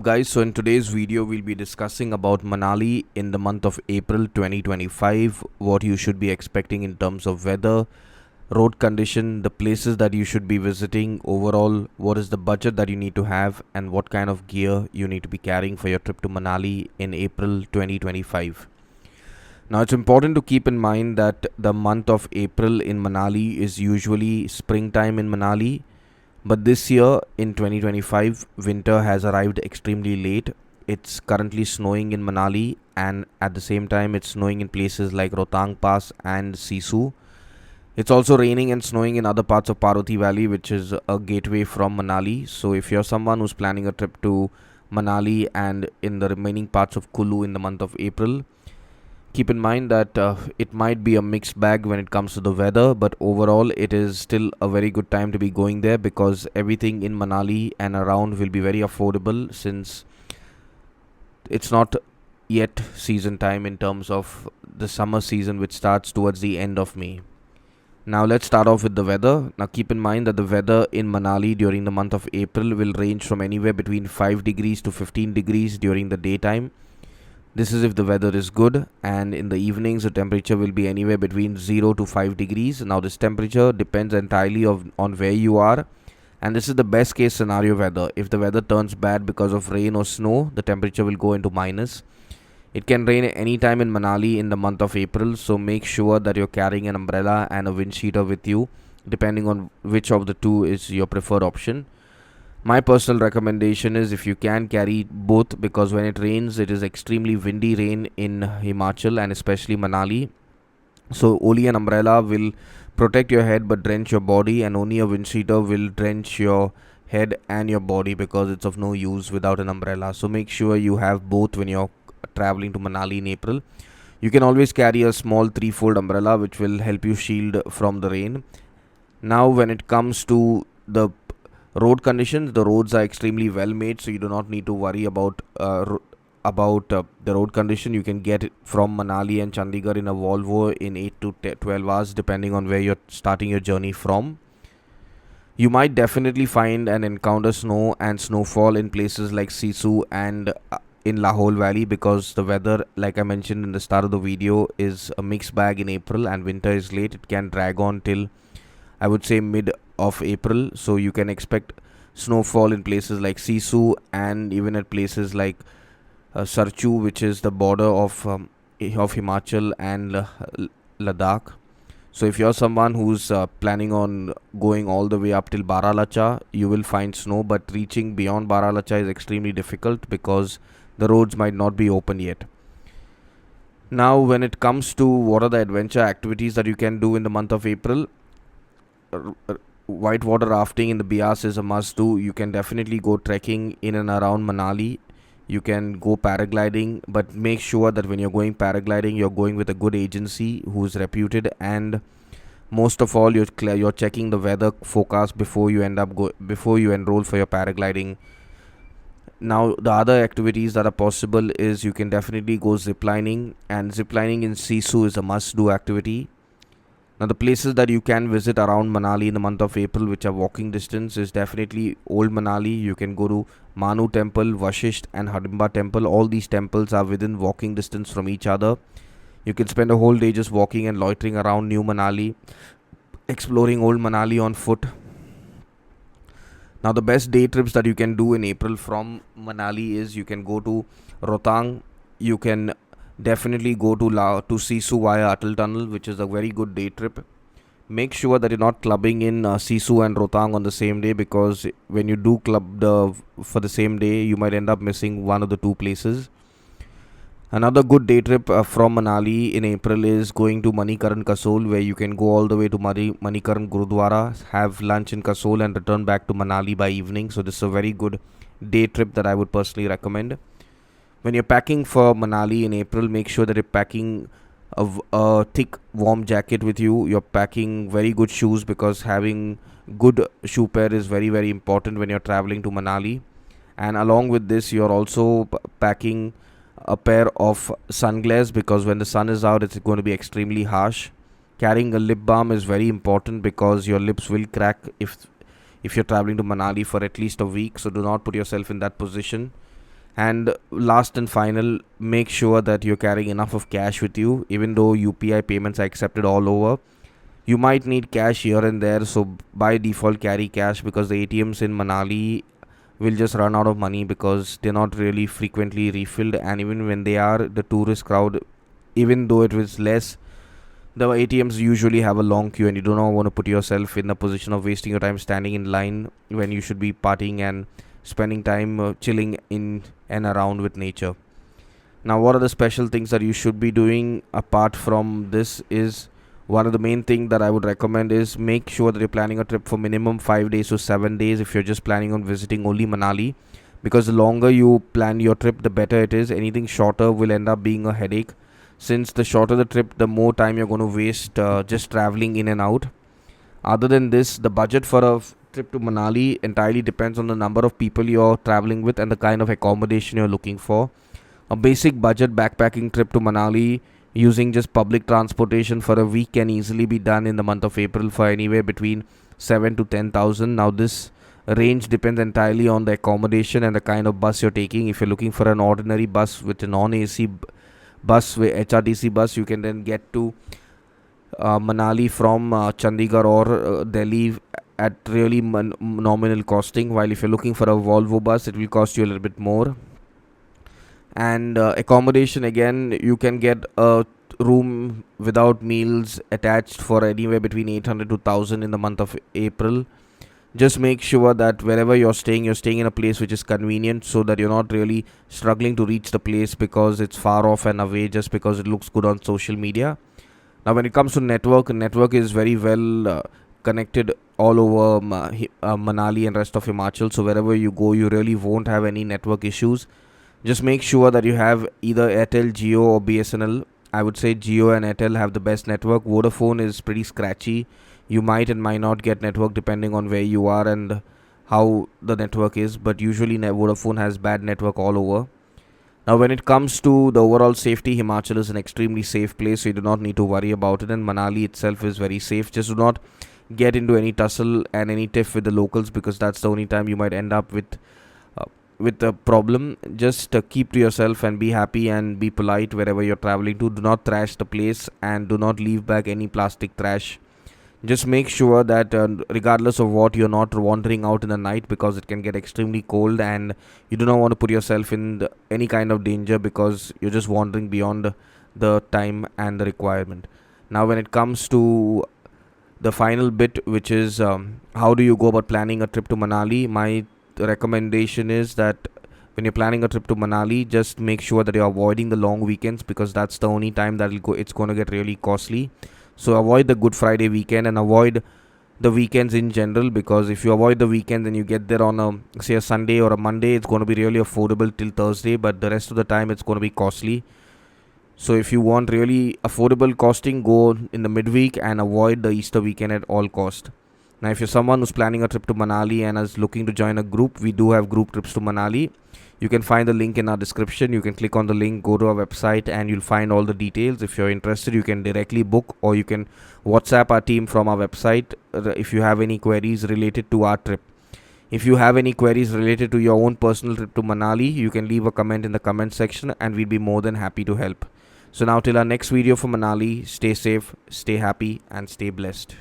Guys, so in today's video we'll be discussing about Manali in the month of April 2025, what you should be expecting in terms of weather, road condition, the places that you should be visiting, overall what is the budget that you need to have, and what kind of gear you need to be carrying for your trip to Manali in April 2025. Now it's important to keep in mind that the month of April in Manali is usually springtime in Manali, but this year in 2025, winter has arrived extremely late. It's currently snowing in Manali, and at the same time, it's snowing in places like Rotang Pass and Sisu. It's also raining and snowing in other parts of Parvati Valley, which is a gateway from Manali. So, if you're someone who's planning a trip to Manali and in the remaining parts of Kulu in the month of April, keep in mind that it might be a mixed bag when it comes to the weather, but overall it is still a very good time to be going there because everything in Manali and around will be very affordable since it's not yet season time in terms of the summer season, which starts towards the end of May. Now let's start off with the weather. Now keep in mind that the weather in Manali during the month of April will range from anywhere between 5 degrees to 15 degrees during the daytime. This is if the weather is good, and in the evenings the temperature will be anywhere between 0 to 5 degrees. Now this temperature depends entirely on where you are, and this is the best case scenario weather. If the weather turns bad because of rain or snow, the temperature will go into minus. It can rain anytime in Manali in the month of April, so make sure that you're carrying an umbrella and a wind cheater with you, depending on which of the two is your preferred option. My personal recommendation is if you can carry both, because when it rains, it is extremely windy rain in Himachal and especially Manali. So only an umbrella will protect your head but drench your body, and only a wind cheater will drench your head and your body because it's of no use without an umbrella. So make sure you have both when you're traveling to Manali in April. You can always carry a small three-fold umbrella which will help you shield from the rain. Now when it comes to the road conditions, the roads are extremely well made, so you do not need to worry about the road condition. You can get it from Manali and Chandigarh in a Volvo in 8 to 12 hours depending on where you're starting your journey from. You might definitely find and encounter snow and snowfall in places like Sisu and in Lahore Valley, because the weather, like I mentioned in the start of the video, is a mixed bag in April, and winter is late. It can drag on till, I would say, mid of April, so you can expect snowfall in places like Sisu and even at places like Sarchu, which is the border of Himachal and Ladakh. So if you're someone who's planning on going all the way up till Baralacha, you will find snow, but reaching beyond Baralacha is extremely difficult because the roads might not be open yet. Now, when it comes to what are the adventure activities that you can do in the month of April, whitewater rafting in the Bias is a must do. You can definitely go trekking in and around Manali. You can go paragliding, but make sure that when you're going paragliding, you're going with a good agency who's reputed, and most of all, you're checking the weather forecast before you before you enroll for your paragliding. Now, the other activities that are possible is you can definitely go ziplining, and ziplining in Sisu is a must do activity. Now, the places that you can visit around Manali in the month of April, which are walking distance, is definitely Old Manali. You can go to Manu Temple, Vashisht, and Hardimba Temple. All these temples are within walking distance from each other. You can spend a whole day just walking and loitering around New Manali, exploring Old Manali on foot. Now, the best day trips that you can do in April from Manali is you can go to Rotang. You can definitely go to Sisu via Atal Tunnel, which is a very good day trip. Make sure that you're not clubbing in Sisu and Rotang on the same day, because when you do for the same day, you might end up missing one of the two places. Another good day trip from Manali in April is going to Manikaran Kasol, where you can go all the way to Manikaran Gurudwara, have lunch in Kasol, and return back to Manali by evening. So this is a very good day trip that I would personally recommend. When you're packing for Manali in April, make sure that you're packing a thick warm jacket with you. You're packing very good shoes, because having good shoe pair is very, very important when you're traveling to Manali. And along with this, you're also packing a pair of sunglasses, because when the sun is out, it's going to be extremely harsh. Carrying a lip balm is very important because your lips will crack if you're traveling to Manali for at least a week. So do not put yourself in that position. And last and final, make sure that you're carrying enough of cash with you. Even though UPI payments are accepted all over, you might need cash here and there, so by default carry cash, because the ATMs in Manali will just run out of money because they're not really frequently refilled, and even when they are, the tourist crowd, even though it was less, the ATMs usually have a long queue, and you do not want to put yourself in the position of wasting your time standing in line when you should be partying and spending time chilling in and around with nature. Now, what are the special things that you should be doing apart from this? Is one of the main thing that I would recommend is make sure that you're planning a trip for minimum 5 days to 7 days if you're just planning on visiting only Manali, because the longer you plan your trip, the better it is. Anything shorter will end up being a headache, since the shorter the trip, the more time you're going to waste just traveling in and out. Other than this, the budget for a trip to Manali entirely depends on the number of people you're traveling with and the kind of accommodation you're looking for. A basic budget backpacking trip to Manali using just public transportation for a week can easily be done in the month of April for anywhere between 7 to 10,000. Now this range depends entirely on the accommodation and the kind of bus you're taking. If you're looking for an ordinary bus with a non-AC bus, with HRTC bus, you can then get to Manali from Chandigarh or Delhi at really nominal costing. While if you're looking for a Volvo bus, it will cost you a little bit more. And accommodation, again, you can get a room without meals attached for anywhere between 800 to 1000 in the month of April. Just make sure that wherever you're staying in a place which is convenient, so that you're not really struggling to reach the place because it's far off and away just because it looks good on social media. Now when it comes to network is very well connected all over Manali and rest of Himachal, so wherever you go you really won't have any network issues. Just make sure that you have either Airtel, Jio or BSNL. I would say Jio and Airtel have the best network. Vodafone is pretty scratchy. You might and might not get network depending on where you are and how the network is, but usually Vodafone has bad network all over. Now when it comes to the overall safety, Himachal is an extremely safe place, so you do not need to worry about it, and Manali itself is very safe. Just do not get into any tussle and any tiff with the locals, because that's the only time you might end up with a problem. Just keep to yourself and be happy and be polite wherever you're traveling to. Do not trash the place and do not leave back any plastic trash. Just make sure that regardless of what, you're not wandering out in the night, because it can get extremely cold and you do not want to put yourself in any kind of danger because you're just wandering beyond the time and the requirement. Now when it comes to the final bit, which is how do you go about planning a trip to Manali, my recommendation is that when you're planning a trip to Manali, just make sure that you're avoiding the long weekends, because that's the only time that it's going to get really costly. So avoid the Good Friday weekend and avoid the weekends in general, because if you avoid the weekend and you get there on a Sunday or a Monday, it's going to be really affordable till Thursday, but the rest of the time it's going to be costly. So if you want really affordable costing, go in the midweek and avoid the Easter weekend at all cost. Now, if you're someone who's planning a trip to Manali and is looking to join a group, we do have group trips to Manali. You can find the link in our description. You can click on the link, go to our website, and you'll find all the details. If you're interested, you can directly book, or you can WhatsApp our team from our website if you have any queries related to our trip. If you have any queries related to your own personal trip to Manali, you can leave a comment in the comment section and we'll be more than happy to help. So now till our next video for Manali, stay safe, stay happy and stay blessed.